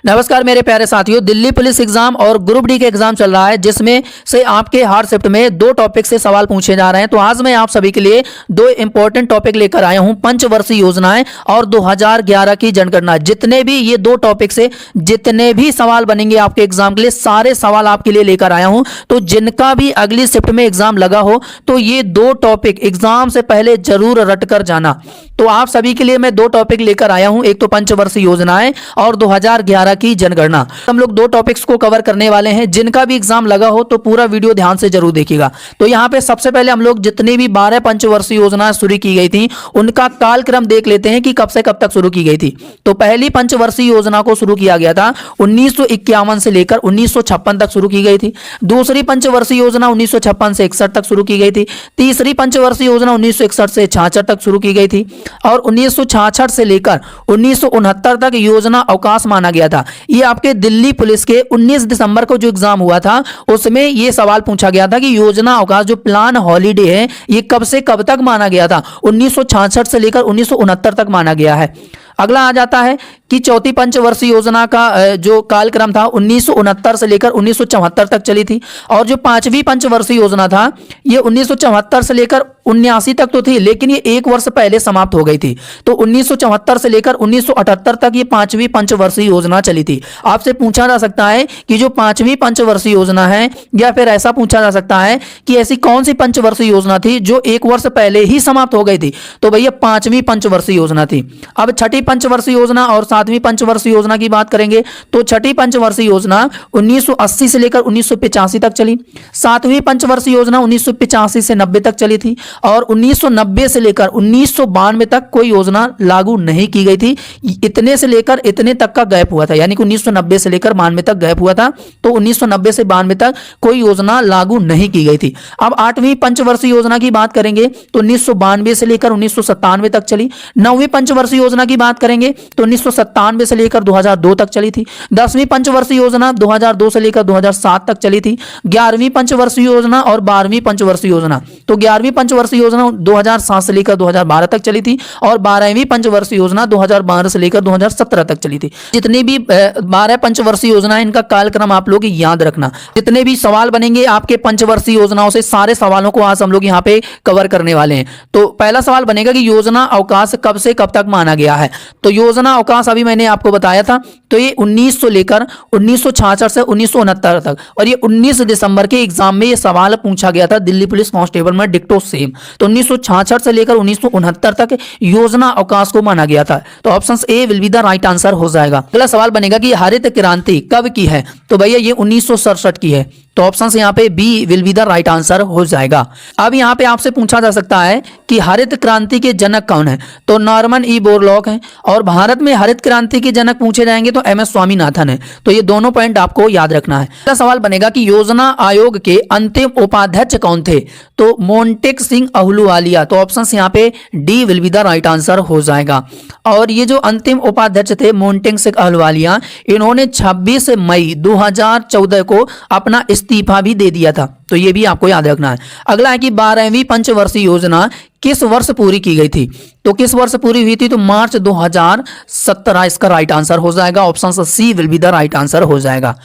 नमस्कार मेरे प्यारे साथियों, दिल्ली पुलिस एग्जाम और ग्रुप डी के एग्जाम चल रहा है जिसमें से आपके हर शिफ्ट में दो टॉपिक से सवाल पूछे जा रहे हैं। तो आज मैं आप सभी के लिए दो इंपॉर्टेंट टॉपिक लेकर आया हूं, पंचवर्षीय योजनाएं और 2011 की जनगणना। जितने भी ये दो टॉपिक से जितने भी सवाल बनेंगे आपके एग्जाम के लिए, सारे सवाल आपके लिए लेकर आया हूं। तो जिनका भी अगली शिफ्ट में एग्जाम लगा हो तो ये दो टॉपिक एग्जाम से पहले जरूर रट कर जाना। तो आप सभी के लिए मैं दो टॉपिक लेकर आया हूं, एक तो पंचवर्षीय योजनाएं और 2011 की जनगणना। हम लोग दो टॉपिक्स को कवर करने वाले हैं। जिनका भी एग्जाम लगा हो तो पूरा वीडियो ध्यान से जरूर देखिएगा। तो यहां पे सबसे पहले हम लोग जितनी भी 12 पंचवर्षीय योजनाएं शुरू की गई थी उनका कालक्रम देख लेते हैं कि कब से कब तक शुरू की गई थी। तो पहली पंचवर्षीय योजना को शुरू किया गया था 1951 से लेकर 1956 तक शुरू की गई थी। दूसरी पंचवर्षीय योजना 1956 से 61 तक शुरू की गई थी। तीसरी पंचवर्षीय योजना 1961 से 66 तक शुरू की गई थी और 1966 से लेकर 1969 तक योजना अवकाश माना गया था। ये आपके दिल्ली पुलिस के 19 दिसंबर को जो एग्जाम हुआ था उसमें ये सवाल पूछा गया था कि योजना अवकाश जो प्लान हॉलीडे है ये कब से कब तक माना गया था। 1966 से लेकर 1969 तक माना गया है। अगला आ जाता है कि चौथी पंचवर्षीय योजना का जो कालक्रम था 1969 से लेकर 1974 तक चली थी और जो पांचवी पंचवर्षीय योजना था ये 1974 से लेकर 79 तक तो थी, लेकिन ये एक वर्ष पहले समाप्त हो गई थी। तो 1974 से लेकर 1978 तक ये पांचवी पंचवर्षीय योजना चली थी। आपसे पूछा जा सकता है कि जो पांचवी पंचवर्षीय योजना है, या फिर ऐसा पूछा जा सकता है कि ऐसी कौन सी पंचवर्षीय योजना थी जो एक वर्ष पहले ही समाप्त हो गई थी। तो भैया पांचवी पंचवर्षीय योजना थी। अब छठी पंचवर्षीय योजना और सातवीं पंचवर्षीय योजना की बात करेंगे तो छठी पंचवर्षीय योजना 1980 से लेकर 1985 तक चली। सातवीं पंचवर्षीय योजना 1985 से 90 तक चली थी और 1990 से लेकर 1992 तक कोई योजना लागू नहीं की गई थी। इतने से लेकर इतने तक का गैप हुआ था, यानी कि 1990 से लेकर 92 तक गैप हुआ था। तो 1990 से 92 तक कोई योजना लागू नहीं की गई थी। अब आठवीं पंचवर्षीय योजना की बात करेंगे तो 1992 से लेकर 1997 तक चली। नौवीं पंचवर्षीय योजना की बात करेंगे तो 1997 से लेकर 2002 तक चली थी। 10वीं पंचवर्षीय योजना 2002 से लेकर 2007 तक चली थी। 11वीं पंचवर्षीय योजना और 12वीं पंचवर्षीय योजना, तो 11वीं पंचवर्षीय योजना 2007 से लेकर 2012 तक चली थी और 12वीं पंचवर्षीय योजना 2012 से लेकर 2017 तक चली थी। जितनी भी 12 पंचवर्षीय योजना इनका कालक्रम आप लोग याद रखना। जितने भी सवाल बनेंगे आपके पंचवर्षीय योजनाओं से, सारे सवालों को आज हम लोग यहाँ पे कवर करने वाले हैं। तो पहला सवाल बनेगा कि योजना अवकाश कब से कब तक माना गया है। तो योजना अवकाश अभी मैंने आपको बताया था, तो ये 1900 लेकर 1966 से 1969 तक, और ये 19 दिसंबर के एग्जाम में ये सवाल पूछा गया था दिल्ली पुलिस कांस्टेबल में, डिक्टो सेम। तो 1966 से लेकर 1969 तक योजना अवकाश को माना गया था। तो option A will be the right answer हो जाएगा। अगला सवाल बनेगा कि हरित क्रांति कब की है। तो भैया ये 1967 की है। तो ऑप्शन यहाँ पे B will be the right answer हो जाएगा। अब यहाँ पे आपसे पूछा जा सकता है कि हरित क्रांति के जनक कौन है। तो नॉर्मन ई बोरलॉग है, और भारत में हरित क्रांति के जनक पूछे जाएंगे तो एम एस स्वामीनाथन है। तो ये दोनों पॉइंट आपको याद रखना है। अगला सवाल बनेगा कि योजना आयोग के अंतिम उपाध्यक्ष कौन थे। तो मोंटेक सिंह अहलूवालिया। तो ऑप्शन यहाँ पे D will be the right answer हो जाएगा। और ये जो अंतिम उपाध्यक्ष थे मोंटेक सिंह अहलूवालिया, इन्होंने 26 मई 2014 को अपना इस्तीफा भी दे दिया था। तो ये भी आपको याद रखना है। अगला है कि 12वीं पंचवर्षीय योजना किस वर्ष पूरी की गई थी। तो किस वर्ष पूरी हुई थी। तो मार्च 2017 इसका राइट आंसर हो जाएगा। Option C will be the right answer हो जाएगा।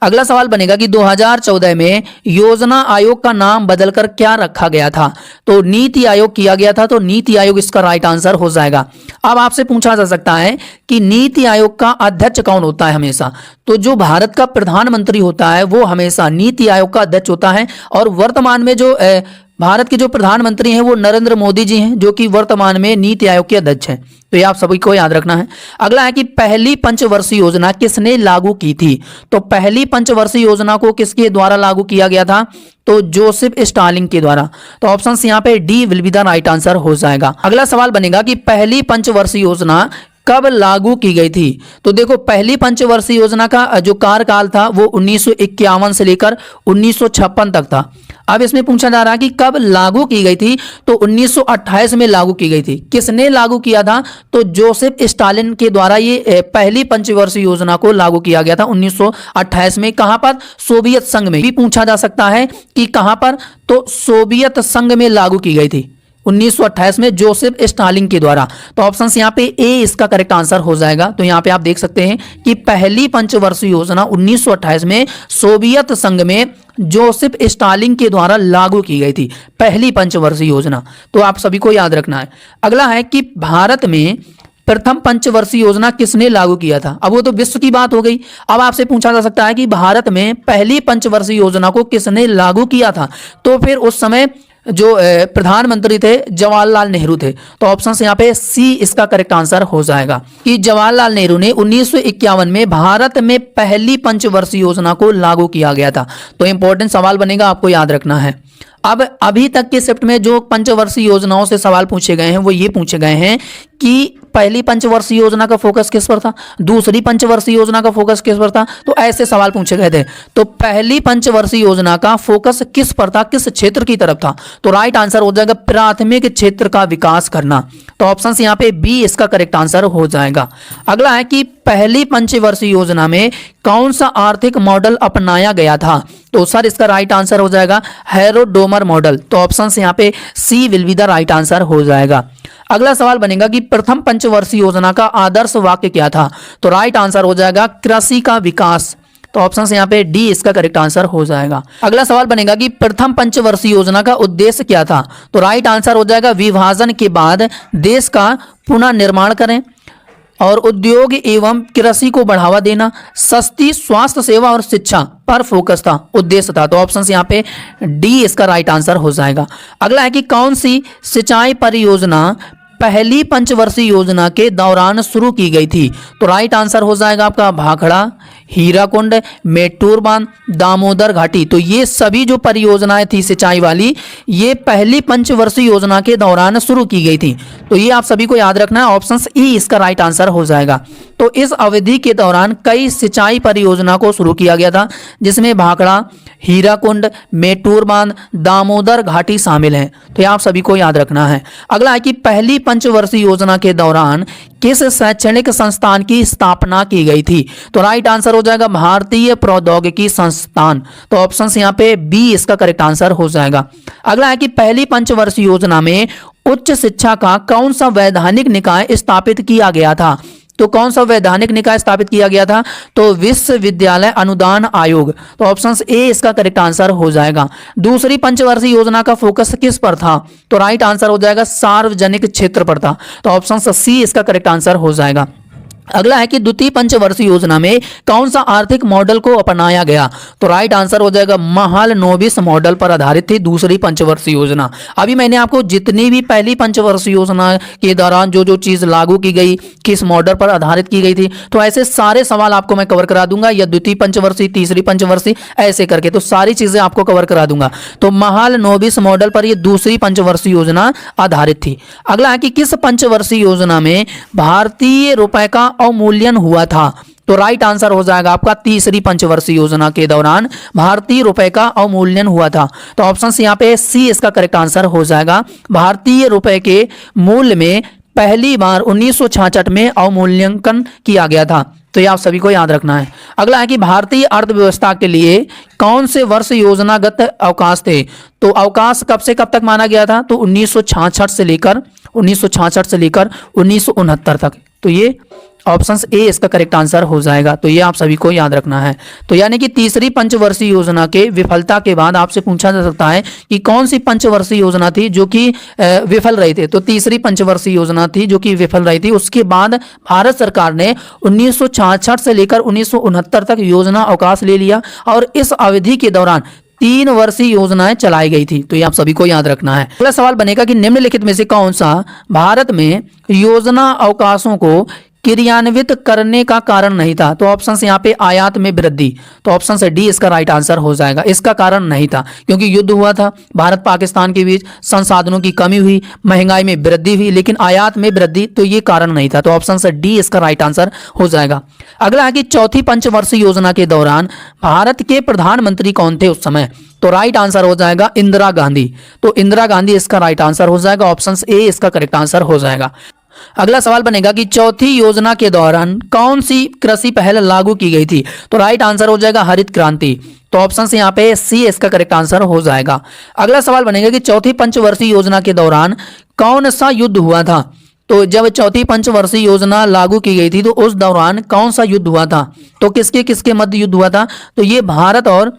अगला सवाल बनेगा कि 2014 में योजना आयोग का नाम बदलकर क्या रखा गया था। तो नीति आयोग किया गया था। तो नीति आयोग इसका राइट आंसर हो जाएगा। अब आपसे पूछा जा सकता है कि नीति आयोग का अध्यक्ष कौन होता है हमेशा। तो जो भारत का प्रधानमंत्री होता है वो हमेशा नीति आयोग का अध्यक्ष होता है, और वर्तमान में जो भारत के जो प्रधानमंत्री हैं वो नरेंद्र मोदी जी हैं, जो कि वर्तमान में नीति आयोग के अध्यक्ष हैं। तो ये आप सभी को याद रखना है। अगला है कि पहली पंचवर्षीय योजना किसने लागू की थी। तो पहली पंचवर्षीय योजना को किसके द्वारा लागू किया गया था। तो जोसेफ स्टालिन के द्वारा। तो ऑप्शन यहाँ पे D will be the right answer हो जाएगा। अगला सवाल बनेगा कि पहली पंचवर्षीय योजना कब लागू की गई थी। तो देखो पहली पंचवर्षीय योजना का जो कार्यकाल था वो 1951 से लेकर 1956 तक था। अब इसमें पूछा जा रहा है कि कब लागू की गई थी। तो 1928 में लागू की गई थी। किसने लागू किया था। तो जोसेफ स्टालिन के द्वारा ये पहली पंचवर्षीय योजना को लागू किया गया था 1928 में। कहां पर। सोवियत संघ में। भी पूछा जा सकता है कि कहां पर। तो सोवियत संघ में लागू की गई थी। 1928 में जोसेफ स्टालिन के द्वारा। तो ऑप्शन यहाँ पे ए इसका करेक्ट आंसर हो जाएगा। तो यहाँ पे आप देख सकते हैं कि पहली पंचवर्षीय योजना 1928 में सोवियत संघ में जोसेफ स्टालिन के द्वारा लागू की गई थी, पहली पंचवर्षीय योजना। तो आप सभी को याद रखना है। अगला है कि भारत में प्रथम पंचवर्षीय योजना किसने लागू किया था। अब वो तो विश्व की बात हो गई। अब आपसे पूछा जा सकता है कि भारत में पहली पंचवर्षीय योजना को किसने लागू किया था। तो फिर उस समय जो प्रधानमंत्री थे जवाहरलाल नेहरू थे। तो ऑप्शन यहाँ पे सी इसका करेक्ट आंसर हो जाएगा कि जवाहरलाल नेहरू ने 1951 में भारत में पहली पंचवर्षीय योजना को लागू किया गया था। तो इंपॉर्टेंट सवाल बनेगा, आपको याद रखना है। अब अभी तक के शिफ्ट में जो पंचवर्षीय योजनाओं से सवाल पूछे गए हैं वो ये पूछे गए हैं कि पहली पंचवर्षीय योजना का फोकस किस पर था, दूसरी पंचवर्षीय योजना का फोकस किस पर था। तो ऐसे सवाल पूछे गए थे। तो पहली पंचवर्षीय योजना का फोकस किस पर था, किस क्षेत्र की तरफ था। तो राइट आंसर हो जाएगा प्राथमिक क्षेत्र का विकास करना। तो ऑप्शन यहाँ पे बी इसका करेक्ट आंसर हो जाएगा। अगला है कि पहली पंचवर्षीय योजना में कौन सा आर्थिक मॉडल अपनाया गया था। तो सर इसका राइट आंसर हो जाएगा हैरोडोमर मॉडल। तो ऑप्शन यहाँ पे C will be the right answer हो जाएगा। अगला सवाल बनेगा कि प्रथम पंचवर्षीय योजना का आदर्श वाक्य क्या था। तो राइट आंसर हो जाएगा कृषि का विकास। तो ऑप्शन यहाँ पे डी इसका करेक्ट आंसर हो जाएगा। अगला सवाल बनेगा कि प्रथम पंचवर्षीय योजना का उद्देश्य क्या था। तो राइट आंसर हो जाएगा विभाजन के बाद देश का पुनः निर्माण करें और उद्योग एवं कृषि को बढ़ावा देना, सस्ती स्वास्थ्य सेवा और शिक्षा पर फोकस था, उद्देश्य था। तो ऑप्शन यहाँ पे डी इसका राइट आंसर हो जाएगा। अगला है कि कौन सी सिंचाई परियोजना पहली पंचवर्षीय योजना के दौरान शुरू की गई थी। तो राइट आंसर हो जाएगा आपका भाखड़ा, हीराकुंड, मेट्टूर बांध, दामोदर घाटी। तो ये सभी जो परियोजनाएं थी सिंचाई वाली, ये पहली पंचवर्षीय योजना के दौरान शुरू की गई थी। तो ये आप सभी को याद रखना है। ऑप्शन ई इसका राइट आंसर हो जाएगा। तो इस अवधि के दौरान कई सिंचाई परियोजना को शुरू किया गया था, जिसमें भाखड़ा, हीराकुंड, मेट्टूर बांध, दामोदर घाटी शामिल हैं। तो ये आप सभी को याद रखना है। अगला है कि पहली पंचवर्षीय योजना के दौरान किस शैक्षणिक संस्थान की स्थापना की गई थी। तो राइट आंसर हो जाएगा भारतीय प्रौद्योगिकी संस्थान। तो ऑप्शन यहाँ पे बी इसका करेक्ट आंसर हो जाएगा। अगला है कि पहली पंचवर्षीय योजना में उच्च शिक्षा का कौन सा वैधानिक निकाय स्थापित किया गया था। तो कौन सा वैधानिक निकाय स्थापित किया गया था। तो विश्वविद्यालय अनुदान आयोग। तो ऑप्शन ए इसका करेक्ट आंसर हो जाएगा। दूसरी पंचवर्षीय योजना का फोकस किस पर था। तो राइट आंसर हो जाएगा सार्वजनिक क्षेत्र पर था। तो ऑप्शन सी इसका करेक्ट आंसर हो जाएगा। अगला है कि द्वितीय पंचवर्षीय योजना में कौन सा आर्थिक मॉडल को अपनाया गया। तो राइट आंसर हो जाएगा महालनोबिस मॉडल पर आधारित थी दूसरी पंचवर्षीय योजना। अभी मैंने आपको जितनी भी पहली पंचवर्षीय योजना के दौरान जो जो चीज लागू की गई, किस मॉडल पर आधारित की गई थी, तो ऐसे सारे सवाल आपको मैं कवर करा दूंगा, या द्वितीय पंचवर्षीय, तीसरी पंचवर्षीय, ऐसे करके तो सारी चीजें आपको कवर करा दूंगा। तो महालनोबिस मॉडल पर यह दूसरी पंचवर्षीय योजना आधारित थी। अगला है कि किस पंचवर्षीय योजना में भारतीय रुपए का अवमूल्यन हुआ था। तो राइट आंसर हो जाएगा आपका तीसरी पंचवर्षीय योजना के दौरान भारतीय रुपए का अवमूल्यन हुआ था। तो ऑप्शन यहाँ पे सी इसका करेक्ट आंसर हो जाएगा। भारतीय रुपए के मूल्य में पहली बार 1966 में अवमूल्यांकन किया गया था। तो ये आप सभी को याद रखना है। अगला है कि भारतीय अर्थव्यवस्था के लिए कौन से वर्ष योजनागत अवकाश थे। तो अवकाश कब से कब तक माना गया था। तो 1966 से लेकर 1969 तक। तो ये ऑप्शन ए इसका करेक्ट आंसर हो जाएगा। तो ये आप सभी को याद रखना है। तो यानी कि तीसरी पंचवर्षीय योजना के विफलता के बाद आपसे पूछा जा सकता है कि कौन सी पंचवर्षीय योजना थी जो कि विफल रही थी। तो तीसरी पंचवर्षीय योजना थी जो कि विफल रही थी। उसके बाद भारत सरकार ने 1966 से लेकर 1969 तक योजना अवकाश ले लिया और इस अवधि के दौरान 3 वर्षीय योजनाएं चलाई गई थी। तो ये आप सभी को याद रखना है। अगला सवाल बनेगा कि निम्नलिखित में से कौन सा भारत में योजना अवकाशों को क्रियान्वित करने का कारण नहीं था। तो ऑप्शन से यहाँ पे आयात में वृद्धि। तो ऑप्शन से डी इसका राइट आंसर हो जाएगा। इसका कारण नहीं था क्योंकि युद्ध हुआ था भारत पाकिस्तान के बीच, संसाधनों की कमी हुई, महंगाई में वृद्धि हुई, लेकिन आयात में वृद्धि तो ये कारण नहीं था। तो ऑप्शन से डी इसका राइट आंसर हो जाएगा। अगला है कि चौथी पंचवर्षीय योजना के दौरान भारत के प्रधानमंत्री कौन थे उस समय। तो राइट आंसर हो जाएगा इंदिरा गांधी। तो इंदिरा गांधी इसका राइट आंसर हो जाएगा। ऑप्शन ए इसका करेक्ट आंसर हो जाएगा। अगला सवाल बनेगा कि चौथी योजना के दौरान कौन सी कृषि पहल लागू की गई थी। तो राइट आंसर हो जाएगा हरित क्रांति। तो ऑप्शन से यहाँ पे सी इसका करेक्ट आंसर हो जाएगा। अगला सवाल बनेगा कि चौथी पंचवर्षीय योजना के दौरान कौन सा युद्ध हुआ था। तो जब चौथी पंचवर्षीय योजना लागू की गई थी तो उस दौरान कौन सा युद्ध हुआ था। तो किसके किसके मध्य युद्ध हुआ था। तो ये भारत और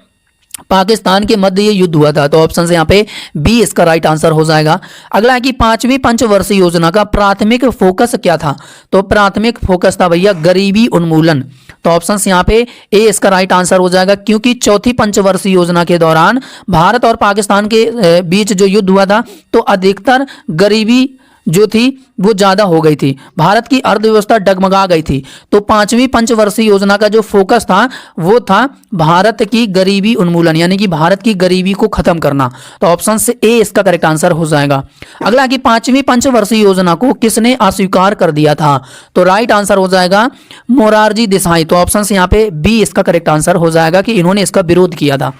पाकिस्तान के मध्य ये युद्ध हुआ था। तो ऑप्शन से यहाँ पे बी इसका राइट आंसर हो जाएगा। अगला है कि पांचवी पंचवर्षीय योजना का प्राथमिक फोकस क्या था। तो प्राथमिक फोकस था भैया गरीबी उन्मूलन। तो ऑप्शन से यहाँ पे ए इसका राइट आंसर हो जाएगा, क्योंकि चौथी पंचवर्षीय योजना के दौरान भारत और पाकिस्तान के बीच जो युद्ध हुआ था तो अधिकतर गरीबी जो थी वो ज़्यादा हो गई थी, भारत की अर्थव्यवस्था डगमगा गई थी। तो पांचवी पंचवर्षीय योजना का जो फोकस था वो था भारत की गरीबी उन्मूलन, यानी कि भारत की गरीबी को खत्म करना। तो ऑप्शन से ए इसका करेक्ट आंसर हो जाएगा। अगला कि पांचवी पंचवर्षीय योजना को किसने अस्वीकार कर दिया था। तो राइट आंसर हो जाएगा मोरारजी देसाई। तो ऑप्शन से यहाँ पे बी इसका करेक्ट आंसर हो जाएगा कि इन्होंने इसका विरोध किया था।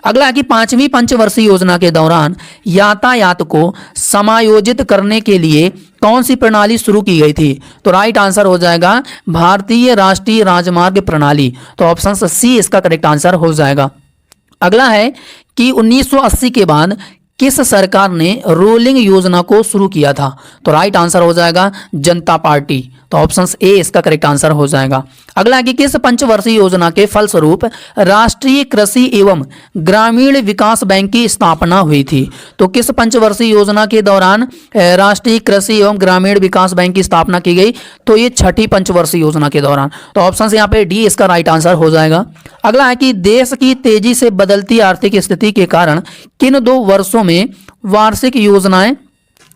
अगला कि पांचवी पंचवर्षीय योजना के दौरान यातायात को समायोजित करने के लिए कौन सी प्रणाली शुरू की गई थी। तो राइट आंसर हो जाएगा भारतीय राष्ट्रीय राजमार्ग प्रणाली। तो ऑप्शन सी इसका करेक्ट आंसर हो जाएगा। अगला है कि 1980 के बाद किस सरकार ने रोलिंग योजना को शुरू किया था। तो राइट आंसर हो जाएगा जनता पार्टी। तो ऑप्शन ए इसका करेक्ट आंसर हो जाएगा। अगला है कि किस पंचवर्षीय योजना के फलस्वरूप राष्ट्रीय कृषि एवं ग्रामीण विकास बैंक की स्थापना हुई थी। तो किस पंचवर्षीय योजना के दौरान राष्ट्रीय कृषि एवं ग्रामीण विकास बैंक की स्थापना की गई। तो ये छठी पंचवर्षीय योजना के दौरान। तो ऑप्शन से यहाँ पे डी इसका राइट आंसर हो जाएगा। अगला है कि देश की तेजी से बदलती आर्थिक स्थिति के कारण किन 2 वर्षों में वार्षिक योजनाएं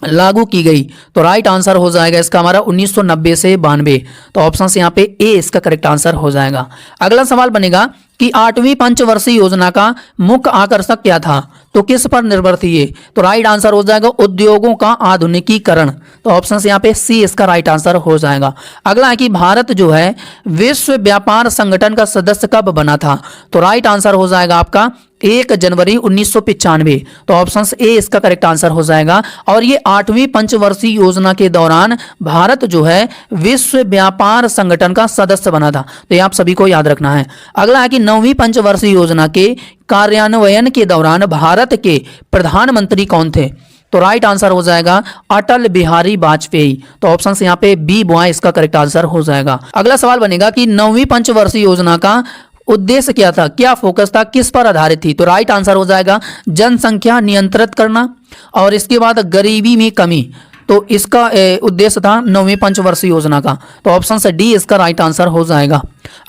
लागू की गई। तो राइट आंसर हो जाएगा इसका हमारा 1990 से 92। तो ऑप्शन से यहाँ पे ए इसका करेक्ट आंसर हो जाएगा। अगला सवाल बनेगा कि 8वीं पंचवर्षीय योजना का मुख्य आकर्षक क्या था। तो किस पर निर्भर थी ये। तो राइट आंसर हो जाएगा उद्योगों का आधुनिकीकरण। तो ऑप्शन से यहाँ पे सी इसका राइट आंसर हो जाएगा। अगला है कि भारत जो है विश्व व्यापार संगठन का सदस्य कब बना था। तो राइट आंसर हो जाएगा आपका 1 जनवरी 1995। तो ऑप्शन ए इसका करेक्ट आंसर हो जाएगा। और ये 8वीं पंचवर्षीय योजना के दौरान भारत जो है विश्व व्यापार संगठन का सदस्य बना था। तो ये आप सभी को याद रखना है। अगला है कि 9वीं पंचवर्षीय योजना के कार्यान्वयन के दौरान भारत के प्रधानमंत्री कौन थे। तो राइट आंसर हो जाएगा अटल बिहारी वाजपेयी। तो ऑप्शन से यहाँ पे बी बॉय इसका करेक्ट आंसर हो जाएगा। अगला सवाल बनेगा कि 9वीं पंचवर्षीय योजना का उद्देश्य क्या था, क्या फोकस था, किस पर आधारित थी। तो राइट आंसर हो जाएगा जनसंख्या नियंत्रित करना और इसके बाद गरीबी में कमी। तो इसका उद्देश्य था 9वीं पंचवर्षीय योजना का। तो ऑप्शन से डी इसका राइट आंसर हो जाएगा।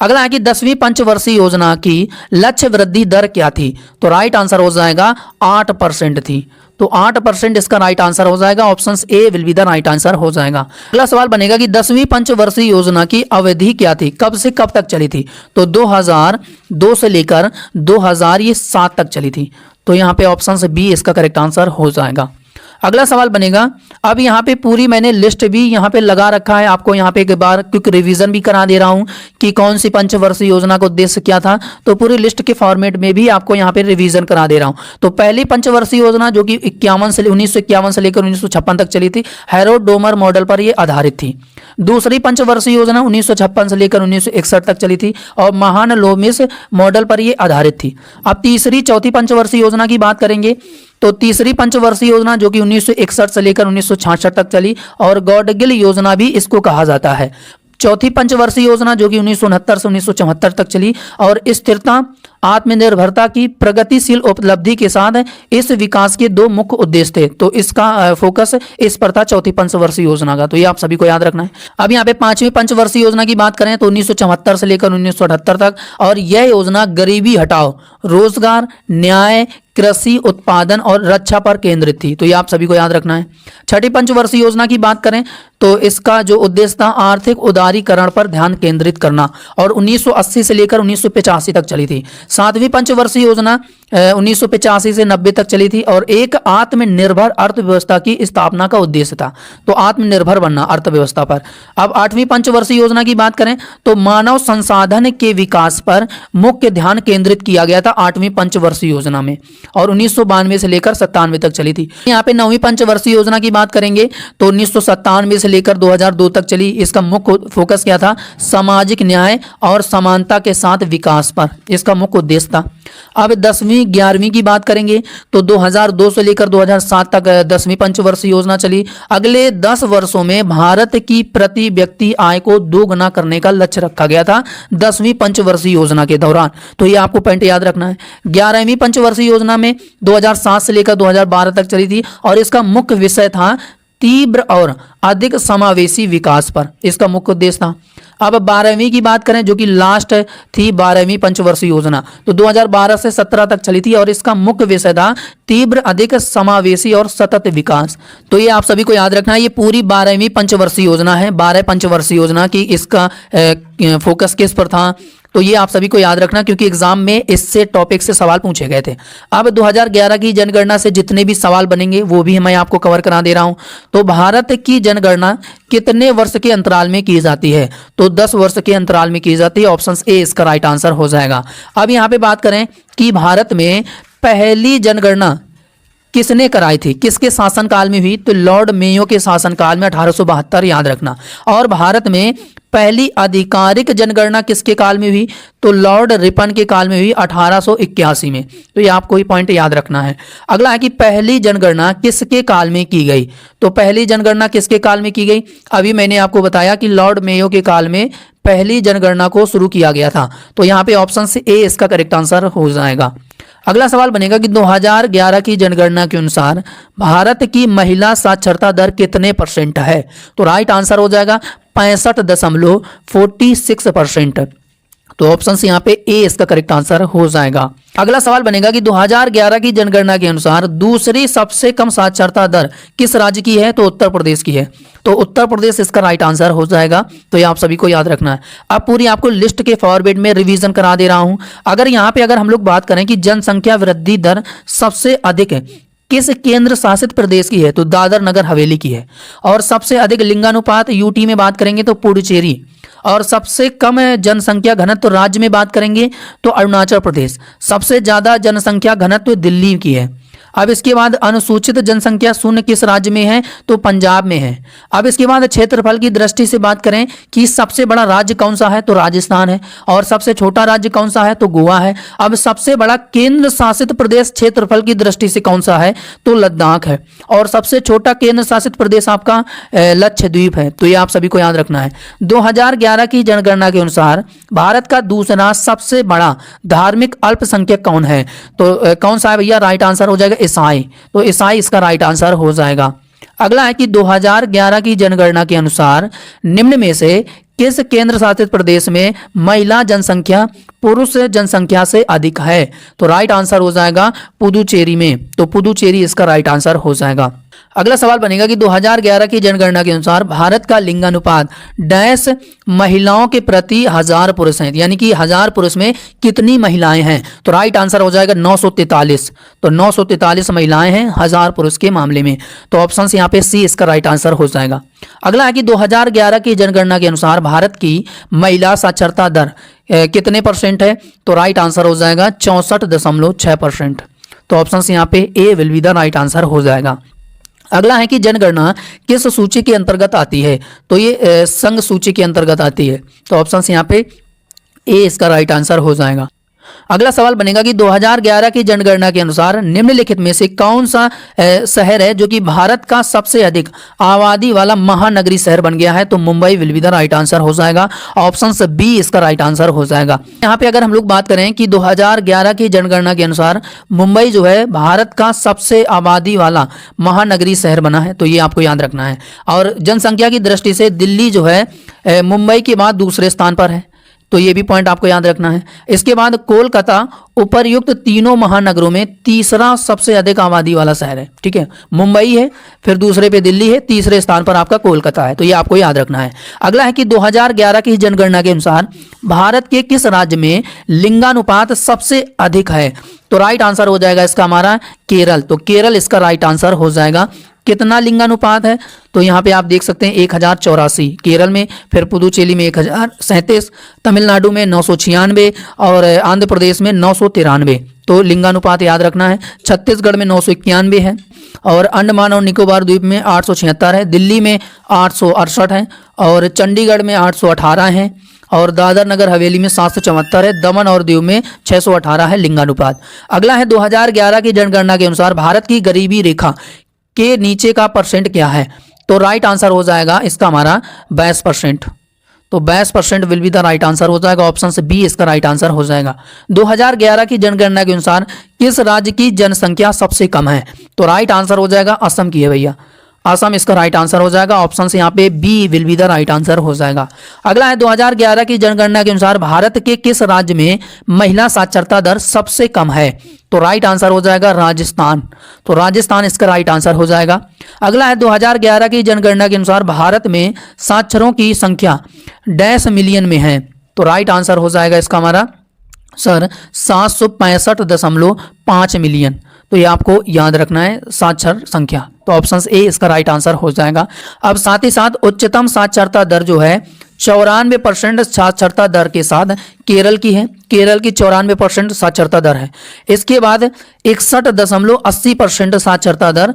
अगला है कि 10वीं पंचवर्षीय योजना की लक्ष्य वृद्धि दर क्या थी। तो राइट आंसर हो जाएगा 8% थी। तो 8% इसका राइट आंसर हो जाएगा। Option A will be the right answer हो जाएगा। अगला सवाल बनेगा कि 10वीं पंचवर्षीय योजना की अवधि क्या थी, कब से कब तक चली थी। तो 2002 से लेकर 2007 तक चली थी। तो यहाँ पे ऑप्शन से बी इसका करेक्ट आंसर हो जाएगा। अगला सवाल बनेगा, अब यहाँ पे पूरी मैंने लिस्ट भी यहाँ पे लगा रखा है, आपको यहाँ पे एक बार क्विक रिवीजन भी करा दे रहा हूँ कि कौन सी पंचवर्षीय योजना का उद्देश्य क्या था। तो पूरी लिस्ट के फॉर्मेट में भी आपको यहाँ पे रिवीजन करा दे रहा हूँ। तो पहली पंचवर्षीय योजना जो कि 1951 से लेकर 1956 तक चली थी, हैरोल्ड डोमर मॉडल पर ये आधारित थी। दूसरी पंचवर्षीय योजना 1956 से लेकर 1961 तक चली थी और महान लोमिस मॉडल पर ये आधारित थी। अब तीसरी चौथी पंचवर्षीय योजना की बात करेंगे तो तीसरी पंचवर्षीय योजना जो कि 1961 से लेकर 1966 तक चली और गॉडगिल योजना भी इसको कहा जाता है। चौथी पंचवर्षीय योजना जो कि 1969 से 1974 तक चली और स्थिरता आत्मनिर्भरता की प्रगतिशील उपलब्धि के साथ इस विकास के 2 मुख्य उद्देश्य थे। तो इसका फोकस इस पर था चौथी पंचवर्षीय योजना का। तो ये आप सभी को याद रखना है। अब यहाँ पे 5वीं पंचवर्षीय योजना की बात करें तो 1974 से लेकर 1978 तक और यह योजना गरीबी हटाओ, रोजगार, न्याय, कृषि उत्पादन और रक्षा पर केंद्रित थी। तो ये आप सभी को याद रखना है। छठी पंचवर्षीय योजना की बात करें तो इसका जो उद्देश्य था आर्थिक उदारीकरण पर ध्यान केंद्रित करना और 1980 से लेकर 1985 तक चली थी। 7वीं पंचवर्षीय योजना 1985 से 90 तक चली थी और एक आत्मनिर्भर अर्थव्यवस्था की स्थापना का उद्देश्य था। तो आत्मनिर्भर बनना अर्थव्यवस्था पर। अब 8वीं पंचवर्षीय योजना की बात करें तो मानव संसाधन के विकास पर मुख्य ध्यान केंद्रित किया गया था 8वीं पंचवर्षीय योजना में, और 1992 से लेकर 97 तक चली थी। यहाँ पे 9वीं पंचवर्षीय योजना की बात करेंगे तो 1997 से लेकर 2002 तक चली। इसका मुख्य फोकस क्या था? सामाजिक न्याय और समानता के साथ विकास पर इसका मुख्य उद्देश्य था। अब 10वीं 11वीं की बात करेंगे तो 2002 से लेकर 2007 तक 10वीं पंचवर्षीय योजना चली। अगले 10 वर्षों में भारत की प्रति व्यक्ति आय को दोगुना करने का लक्ष्य रखा गया था 10वीं पंचवर्षीय योजना के दौरान। तो ये आपको पॉइंट याद रखना है। 11वीं पंचवर्षीय योजना में 2007 से लेकर 2012 तक चली थी और इसका मुख्य विषय था तीव्र और अधिक समावेशी विकास पर, इसका मुख्य उद्देश्य था। अब 12वीं की बात करें जो कि लास्ट थी 12वीं पंचवर्षीय योजना, तो 2012 से 17 तक चली थी और इसका मुख्य विषय था तीव्र, अधिक समावेशी और सतत विकास। तो ये आप सभी को याद रखना है। ये पूरी 12वीं पंचवर्षीय योजना है। 12 पंचवर्षीय योजना की इसका फोकस किस पर था, तो ये आप सभी को याद रखना क्योंकि एग्जाम में इससे टॉपिक से सवाल पूछे गए थे। अब 2011 की जनगणना से जितने भी सवाल बनेंगे वो भी मैं आपको कवर करा दे रहा हूं। तो भारत की जनगणना कितने वर्ष के अंतराल में की जाती है, तो 10 वर्ष के अंतराल में की जाती है। ऑप्शन ए इसका राइट आंसर हो जाएगा। अब यहाँ पे बात करें कि भारत में पहली जनगणना किसने कराई थी, किसके शासनकाल में हुई, तो लॉर्ड मेयो के शासनकाल में 1872, याद रखना। और भारत में पहली आधिकारिक जनगणना किसके काल में हुई, तो लॉर्ड रिपन के काल में हुई 1881 में। तो ये आपको ही पॉइंट याद रखना है। अगला है कि पहली जनगणना किसके काल में की गई, तो पहली जनगणना किसके काल में की गई, अभी मैंने आपको बताया कि लॉर्ड मेयो के काल में पहली जनगणना को शुरू किया गया था। तो यहाँ पे ऑप्शन से ए इसका करेक्ट आंसर हो जाएगा। अगला सवाल बनेगा कि 2011 की जनगणना के अनुसार भारत की महिला साक्षरता दर कितने % है, तो राइट आंसर हो जाएगा 65.46%। तो ऑप्शन से यहाँ पे ए इसका करेक्ट आंसर हो जाएगा। अगला सवाल बनेगा कि 2011 की जनगणना के अनुसार दूसरी सबसे कम साक्षरता दर किस राज्य की है, तो उत्तर प्रदेश की है। तो उत्तर प्रदेश इसका राइट आंसर हो जाएगा। तो ये आप सभी को याद रखना है। अब पूरी आपको लिस्ट के फॉरवर्ड में रिवीजन करा दे रहा हूं। अगर यहाँ पे हम लोग बात करें कि जनसंख्या वृद्धि दर सबसे अधिक है किस केंद्र शासित प्रदेश की है, तो दादर नगर हवेली की है। और सबसे अधिक लिंगानुपात यूटी में बात करेंगे तो पुडुचेरी। और सबसे कम जनसंख्या घनत्व राज्य में बात करेंगे तो अरुणाचल प्रदेश। सबसे ज्यादा जनसंख्या घनत्व दिल्ली की है। अब इसके बाद अनुसूचित जनसंख्या शून्य किस राज्य में है, तो पंजाब में है। अब इसके बाद क्षेत्रफल की दृष्टि से बात करें कि सबसे बड़ा राज्य कौन सा है, तो राजस्थान है। और सबसे छोटा राज्य कौन सा है, तो गोवा है। अब सबसे बड़ा केंद्र शासित प्रदेश क्षेत्रफल की दृष्टि से कौन सा है, तो लद्दाख है। और सबसे छोटा केंद्र शासित प्रदेश आपका लक्षद्वीप है। तो ये आप सभी को याद रखना है। 2011 की जनगणना के अनुसार भारत का दूसरा सबसे बड़ा धार्मिक अल्पसंख्यक कौन है, तो कौन सा है भैया, राइट आंसर हो जाएगा ईसाई। तो ईसाई इसका राइट आंसर हो जाएगा। अगला है कि 2011 की जनगणना के अनुसार निम्न में से किस केंद्र शासित प्रदेश में महिला जनसंख्या पुरुष जनसंख्या से अधिक है, तो राइट आंसर हो जाएगा पुदुचेरी में। तो पुदुचेरी इसका राइट आंसर हो जाएगा। अगला सवाल बनेगा कि 2011 की जनगणना के अनुसार भारत का लिंगानुपात डैश महिलाओं के प्रति 1000 पुरुष हैं, यानी कि 1000 पुरुष में कितनी महिलाएं हैं, तो राइट आंसर हो जाएगा 943। तो 943 महिलाएं हैं 1000 पुरुष के मामले में। तो ऑप्शन से यहाँ पे सी इसका राइट आंसर हो जाएगा। अगला है कि 2011 की जनगणना के अनुसार भारत की महिला साक्षरता दर कितने % है, तो राइट आंसर हो जाएगा 64.6%। तो ऑप्शन से यहाँ पे A will be the right answer हो जाएगा। अगला है कि जनगणना किस सूची के अंतर्गत आती है, तो ये संघ सूची के अंतर्गत आती है। तो ऑप्शन से यहाँ पे ए इसका राइट आंसर हो जाएगा। अगला सवाल बनेगा कि 2011 की जनगणना के अनुसार निम्नलिखित में से कौन सा शहर है जो कि भारत का सबसे अधिक आबादी वाला महानगरीय शहर बन गया है, तो Mumbai will be the right answer हो जाएगा। ऑप्शन से बी इसका राइट आंसर हो जाएगा। यहाँ पे अगर हम लोग बात करें कि 2011 की जनगणना के अनुसार मुंबई जो है भारत का सबसे आबादी वाला महानगरीय शहर बना है, तो ये आपको याद रखना है। और जनसंख्या की दृष्टि से दिल्ली जो है मुंबई के बाद दूसरे स्थान पर है, तो ये भी पॉइंट आपको याद रखना है। इसके बाद कोलकाता उपर्युक्त तीनों महानगरों में तीसरा सबसे अधिक आबादी वाला शहर है। ठीक है, मुंबई है, फिर दूसरे पे दिल्ली है, तीसरे स्थान पर आपका कोलकाता है। तो ये आपको याद रखना है। अगला है कि 2011 की जनगणना के अनुसार भारत के किस राज्य में लिंगानुपात सबसे अधिक है, तो राइट आंसर हो जाएगा इसका हमारा केरल। तो केरल इसका राइट आंसर हो जाएगा। कितना लिंगानुपात है तो यहाँ पे आप देख सकते हैं 1084 केरल में, फिर पुदुचेरी में 1037, तमिलनाडु में 996 और आंध्र प्रदेश में 993। तो लिंगानुपात याद रखना है। छत्तीसगढ़ में 991 है और अंडमान और निकोबार द्वीप में 876 है, दिल्ली में 868 है और चंडीगढ़ में 818 है और दादर नगर हवेली में 774 है, दमन और दीव में 618 है लिंगानुपात। अगला है 2011 की जनगणना के अनुसार भारत की गरीबी रेखा के नीचे का परसेंट क्या है। तो राइट आंसर हो जाएगा इसका हमारा 22%। तो 22% will be the right answer हो जाएगा। ऑप्शन से बी इसका राइट आंसर हो जाएगा। 2011 की जनगणना के अनुसार किस राज्य की जनसंख्या सबसे कम है। तो राइट आंसर हो जाएगा असम की है भैया, असम इसका राइट आंसर हो जाएगा। ऑप्शन से यहाँ पे B will be the right answer हो जाएगा। अगला है 2011 की जनगणना के अनुसार भारत के किस राज्य में महिला साक्षरता दर सबसे कम है। तो राइट आंसर हो जाएगा राजस्थान। तो राजस्थान इसका राइट आंसर हो जाएगा। अगला है 2011 की जनगणना के अनुसार भारत में साक्षरों की संख्या डैश मिलियन में है। तो राइट आंसर हो जाएगा इसका हमारा सर 765.5 मिलियन। तो ये आपको याद रखना है साक्षर संख्या। तो ऑप्शन ए इसका राइट आंसर हो जाएगा। अब साथ ही साथ उच्चतम साक्षरता दर जो है 94% साक्षरता दर के साथ केरल की है। केरल की 94% साक्षरता दर है। इसके बाद 61.80% साक्षरता दर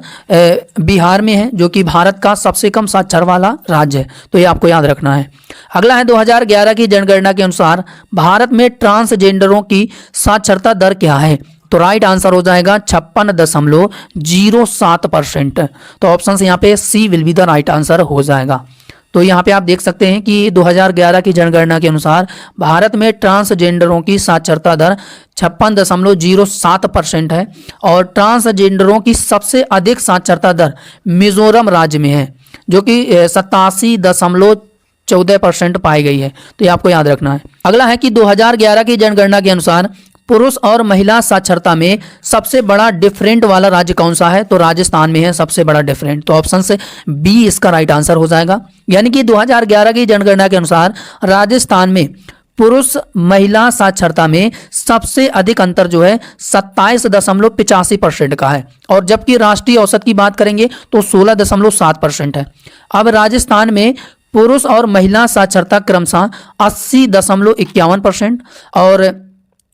बिहार में है, जो कि भारत का सबसे कम साक्षर वाला राज्य है। तो ये आपको याद रखना है। अगला है 2011 की जनगणना के अनुसार भारत में ट्रांसजेंडरों की साक्षरता दर क्या है। तो राइट आंसर हो जाएगा 56.07%। तो ऑप्शन से यहाँ पे C will be the right answer हो जाएगा। तो यहाँ पे आप देख सकते हैं कि 2011 की जनगणना के अनुसार भारत में ट्रांसजेंडरों की साक्षरता दर 56.07% है और ट्रांसजेंडरों की सबसे अधिक साक्षरता दर मिजोरम राज्य में है, जो कि 87.14% पाई गई है। तो ये आपको याद रखना है। अगला है कि 2011 की जनगणना के अनुसार पुरुष और महिला साक्षरता में सबसे बड़ा डिफरेंट वाला राज्य कौन सा है। तो राजस्थान में है सबसे बड़ा डिफरेंट। तो ऑप्शन से बी इसका राइट आंसर हो जाएगा। यानी कि 2011 की जनगणना के अनुसार राजस्थान में पुरुष महिला साक्षरता में सबसे अधिक अंतर जो है 27.85% का है और जबकि राष्ट्रीय औसत की बात करेंगे तो 16.7% है। अब राजस्थान में पुरुष और महिला साक्षरता क्रमशः 80.51% और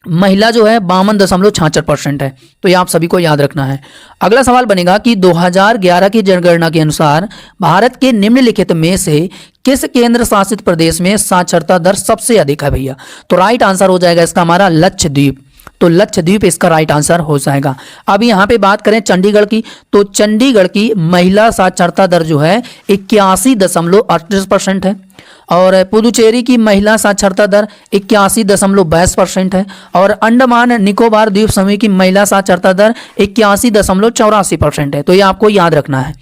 महिला जो है 52.66% है। तो ये आप सभी को याद रखना है। अगला सवाल बनेगा कि 2011 की जनगणना के अनुसार भारत के निम्नलिखित में से किस केंद्र शासित प्रदेश में साक्षरता दर सबसे अधिक है भैया। तो राइट आंसर हो जाएगा इसका हमारा लक्षद्वीप। तो लक्षद्वीप इसका राइट आंसर हो जाएगा। अब यहाँ पे बात करें चंडीगढ़ की, तो चंडीगढ़ की महिला साक्षरता दर जो है 81.38% है और पुदुचेरी की महिला साक्षरता दर 81.22% है और अंडमान निकोबार द्वीप समूह की महिला साक्षरता दर 81.84% है। तो ये आपको याद रखना है।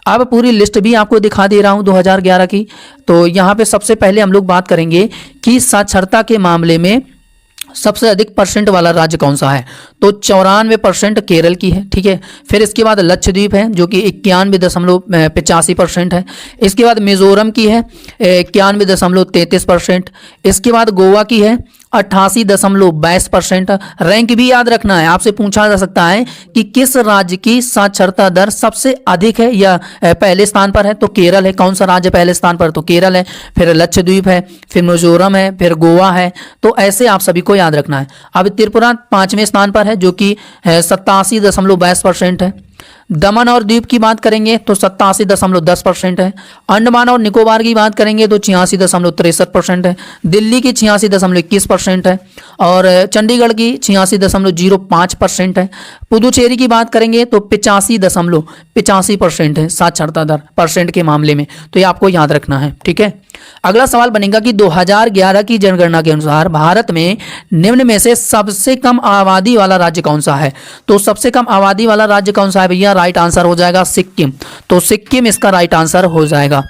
अब पूरी लिस्ट भी आपको दिखा दे रहा हूँ 2011 की। तो यहाँ पे सबसे पहले हम लोग बात करेंगे कि साक्षरता के मामले में सबसे अधिक परसेंट वाला राज्य कौन सा है। तो 94% केरल की है, ठीक है। फिर इसके बाद लक्षद्वीप है जो कि 91.85% है। इसके बाद मिजोरम की है 91.33%। इसके बाद गोवा की है 88.22%। रैंक भी याद रखना है, आपसे पूछा जा सकता है कि किस राज्य की साक्षरता दर सबसे अधिक है या पहले स्थान पर है। तो केरल है। कौन सा राज्य पहले स्थान पर। तो केरल है, फिर लक्षद्वीप है, फिर मिजोरम है, फिर गोवा है। तो ऐसे आप सभी को याद रखना है। अब त्रिपुरा 5वें स्थान पर है जो कि 87.22% है। दमन और द्वीप की बात करेंगे तो 87.10% है। अंडमान और निकोबार की बात करेंगे तो 86.63% है। दिल्ली की 86.21% है और चंडीगढ़ की 86.05% है। पुदुचेरी की बात करेंगे तो 85.85% है साक्षरता दर परसेंट के मामले में। तो ये आपको याद रखना है, ठीक है। अगला सवाल बनेगा कि 2011 की जनगणना के अनुसार भारत में निम्न में से सबसे कम आबादी वाला राज्य कौन सा है। तो सबसे कम आबादी वाला राज्य कौन सा है भैया। राइट आंसर हो जाएगा सिक्किम। तो सिक्किम इसका राइट आंसर हो जाएगा।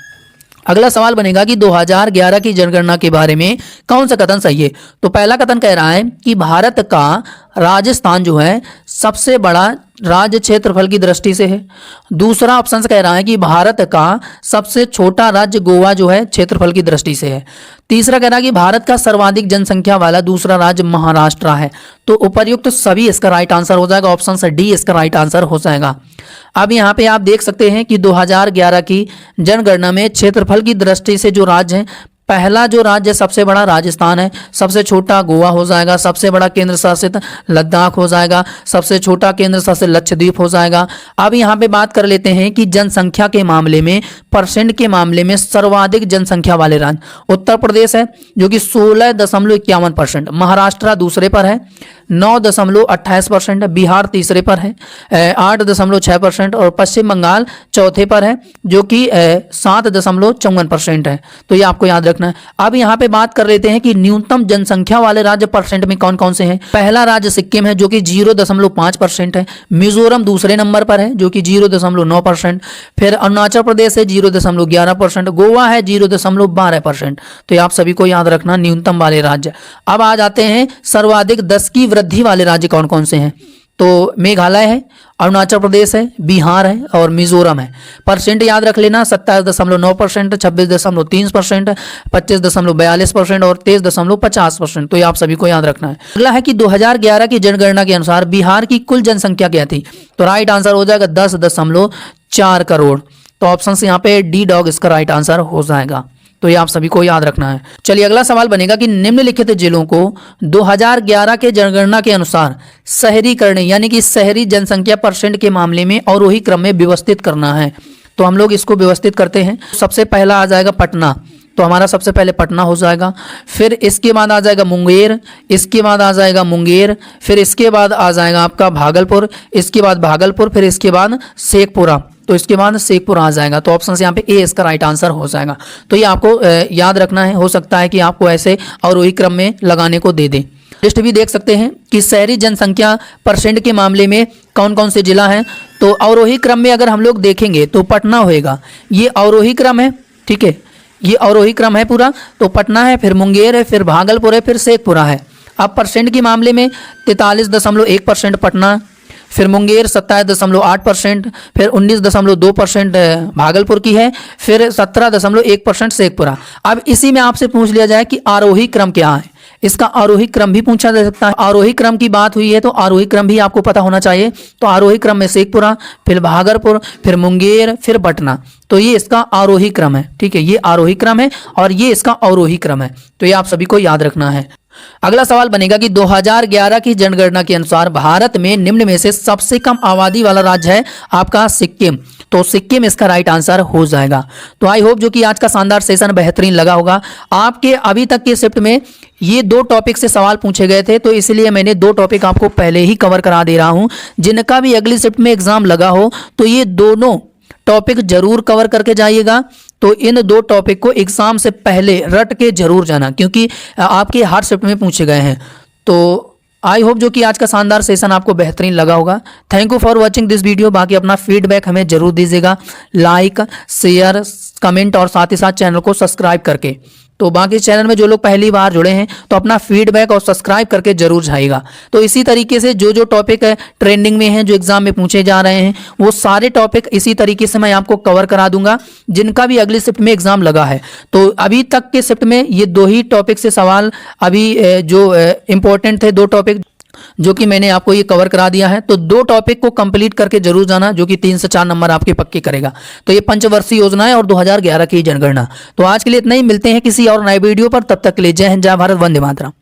अगला सवाल बनेगा कि 2011 की जनगणना के बारे में कौन सा कथन सही है। तो पहला कथन कह रहा है कि भारत का राजस्थान जो है सबसे बड़ा राज्य क्षेत्रफल की दृष्टि से है। दूसरा ऑप्शन कह रहा है कि भारत का सबसे छोटा राज्य गोवा जो है क्षेत्रफल की दृष्टि से है। तीसरा कह रहा है कि भारत का सर्वाधिक जनसंख्या वाला दूसरा राज्य महाराष्ट्र है। तो उपर्युक्त सभी इसका राइट आंसर हो जाएगा, ऑप्शन डी इसका राइट आंसर हो जाएगा। अब यहाँ पे आप देख सकते हैं कि 2011 की जनगणना में क्षेत्रफल की दृष्टि से जो राज्य है, पहला जो राज्य सबसे बड़ा राजस्थान है, सबसे छोटा गोवा हो जाएगा, सबसे बड़ा केंद्र शासित लद्दाख हो जाएगा, सबसे छोटा केंद्र शासित लक्षद्वीप हो जाएगा। अब यहाँ पे बात कर लेते हैं कि जनसंख्या के मामले में, परसेंट के मामले में सर्वाधिक जनसंख्या वाले राज्य उत्तर प्रदेश है जो कि 16.51%, महाराष्ट्र दूसरे पर है 9.28%, बिहार तीसरे पर है 8.6% और पश्चिम बंगाल चौथे पर है जो कि 7.54% है। तो ये आपको याद रखना है। अब यहाँ पे बात कर लेते हैं कि न्यूनतम जनसंख्या वाले राज्य परसेंट में कौन कौन से हैं। पहला राज्य सिक्किम है जो कि 0.5% है, मिजोरम दूसरे नंबर पर है जो कि 0.9%, फिर अरुणाचल प्रदेश है 0.11%, गोवा है 0.12%। तो ये आप सभी को याद रखना न्यूनतम वाले राज्य। अब आ जाते हैं सर्वाधिक 10 की वृद्धि वाले राज्य कौन कौन से हैं। तो मेघालय है, अरुणाचल प्रदेश है, बिहार है और मिजोरम है। परसेंट याद रख लेना 27.9%, 26.3%, 25.42% और 23.50%। तो ये आप सभी को याद रखना है। अगला है कि 2011 की जनगणना के अनुसार बिहार की कुल जनसंख्या क्या थी। तो राइट आंसर हो जाएगा 10.4 करोड़। तो ऑप्शन से यहाँ पे डी डॉग इसका राइट आंसर हो जाएगा। तो ये आप सभी को याद रखना है। चलिए अगला सवाल बनेगा कि निम्नलिखित जिलों को 2011 के जनगणना के अनुसार शहरीकरण यानी कि शहरी जनसंख्या परसेंट के मामले में अवरोही क्रम में व्यवस्थित करना है। तो हम लोग इसको व्यवस्थित करते हैं। सबसे पहला आ जाएगा पटना, तो हमारा सबसे पहले पटना हो जाएगा, फिर इसके बाद आ जाएगा मुंगेर, इसके बाद आ जाएगा मुंगेर, फिर इसके बाद आ जाएगा आपका भागलपुर, इसके बाद भागलपुर, फिर इसके बाद शेखपुरा। तो इसके बाद शेखपुरा आ जाएगा। तो ऑप्शन से यहाँ पे ए इसका राइट आंसर हो जाएगा। तो ये आपको याद रखना है। हो सकता है कि आपको ऐसे अवरोही क्रम में लगाने को दे दे। लिस्ट भी देख सकते हैं कि शहरी जनसंख्या परसेंट के मामले में कौन कौन से जिला हैं। तो अवरोही क्रम में अगर हम लोग देखेंगे तो पटना होएगा, ये अवरोही क्रम है, ठीक है, ये अवरोही क्रम है पूरा। तो पटना है, फिर मुंगेर है, फिर भागलपुर है, फिर शेखपुरा है। अब परसेंट के मामले में 43.1% पटना, फिर मुंगेर 27.8%, फिर 19.2% भागलपुर की है, फिर 17.1% शेखपुरा। अब इसी में आपसे पूछ लिया जाए कि आरोही क्रम क्या है, इसका आरोही क्रम भी पूछा जा सकता है। आरोही क्रम की बात हुई है तो आरोही क्रम भी आपको पता होना चाहिए। तो आरोही क्रम में शेखपुरा, फिर भागलपुर, फिर मुंगेर, फिर पटना। तो ये इसका आरोही क्रम है, ठीक है, ये आरोही क्रम है और ये इसका अवरोही क्रम है। तो ये आप सभी को याद रखना है। अगला सवाल बनेगा कि 2011 की जनगणना के अनुसार भारत में निम्न में से सबसे कम आबादी वाला राज्य है आपका सिक्किम। तो सिक्किम इसका राइट आंसर हो जाएगा। तो आई होप जो कि आज का शानदार सेशन बेहतरीन लगा होगा। आपके अभी तक के शिफ्ट में ये 2 टॉपिक से सवाल पूछे गए थे, तो इसलिए मैंने 2 टॉपिक आपको पहले ही कवर करा दे रहा हूं। जिनका भी अगली शिफ्ट में एग्जाम लगा हो तो ये दोनों टॉपिक जरूर कवर करके जाइएगा। तो इन 2 टॉपिक को एग्जाम से पहले रट के जरूर जाना, क्योंकि आपके हर शिफ्ट में पूछे गए हैं। तो आई होप जो कि आज का शानदार सेशन आपको बेहतरीन लगा होगा। Thank you for watching this video. बाकी अपना फीडबैक हमें जरूर दीजिएगा, लाइक, शेयर, कमेंट और साथ ही साथ चैनल को सब्सक्राइब करके। तो बाकी चैनल में जो लोग पहली बार जुड़े हैं तो अपना फीडबैक और सब्सक्राइब करके जरूर जाइएगा। तो इसी तरीके से जो जो टॉपिक ट्रेंडिंग में हैं, जो एग्जाम में पूछे जा रहे हैं, वो सारे टॉपिक इसी तरीके से मैं आपको कवर करा दूंगा जिनका भी अगली शिफ्ट में एग्जाम लगा है। तो अभी तक के शिफ्ट में ये 2 ही टॉपिक से सवाल अभी जो इंपॉर्टेंट थे, 2 टॉपिक जो कि मैंने आपको ये कवर करा दिया है। तो 2 टॉपिक को कंप्लीट करके जरूर जाना, जो कि 3 से 4 नंबर आपके पक्के करेगा। तो ये पंचवर्षीय योजना है और 2011 की जनगणना। तो आज के लिए इतना ही, मिलते हैं किसी और नए वीडियो पर। तब तक के लिए जय हिंद, जय भारत, वंदे मातरम।